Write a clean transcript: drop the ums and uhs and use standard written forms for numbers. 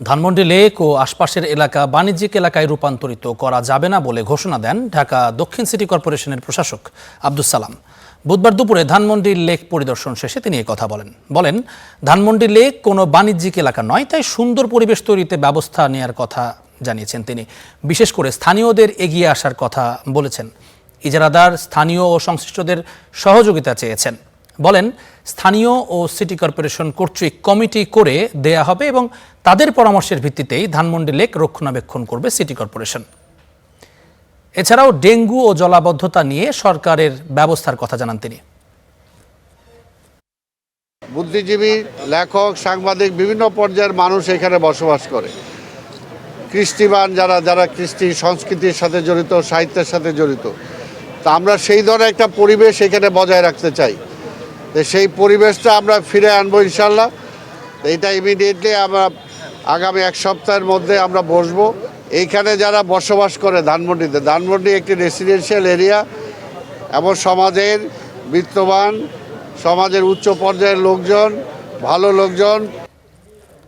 Dhanmondi lake ও আশপাশের এলাকা বাণিজ্যিক এলাকায় রূপান্তরিত করা যাবে না বলে ঘোষণা দেন ঢাকা দক্ষিণ সিটি কর্পোরেশনের প্রশাসক আব্দুস সালাম। বুধবার দুপুরে ধানমন্ডি লেক পরিদর্শন শেষে তিনি কথা বলেন ধানমন্ডি লেক কোনো বাণিজ্যিক এলাকা নয়, তাই সুন্দর পরিবেশ তৈরিতে ব্যবস্থা নেওয়ার কথা জানিয়েছেন তিনি। বিশেষ করে স্থানীয়দের এগিয়ে আসার কথা বলেছেন। ইজারাদার স্থানীয় ও সংশ্লিষ্টদের সহযোগিতা চেয়েছেন। বলেন স্থানীয় ও সিটি কর্পোরেশন কর্তৃক কমিটি করে দেয়া হবে এবং তাদের পরামর্শের ভিত্তিতেই ধানমন্ডি লেক রক্ষণাবেক্ষণ করবে সিটি কর্পোরেশন। এছাড়াও ডেঙ্গু ও জলাবদ্ধতা নিয়ে সরকারের ব্যবস্থার কথা জানান তিনি। বুদ্ধিজীবী, লেখক, সাংবাদিক, বিভিন্ন পর্যায়ের মানুষ এখানে বসবাস করে। কৃষ্টিবান যারা কৃষ্টি সংস্কৃতির সাথে জড়িত, সাহিত্যের সাথে জড়িত, তা আমরা সেই ধরনের একটা পরিবেশ এখানে বজায় রাখতে চাই। তো সেই পরিবেশটা আমরা ফিরে আনবো ইনশাল্লাহ। এইটা ইমিডিয়েটলি আমরা আগামী এক সপ্তাহের মধ্যে আমরা বসবো। এইখানে যারা বসবাস করে ধানমন্ডি একটি রেসিডেন্সিয়াল এরিয়া এবং সমাজের বিত্তবান, সমাজের উচ্চ পর্যায়ের লোকজন, ভালো লোকজন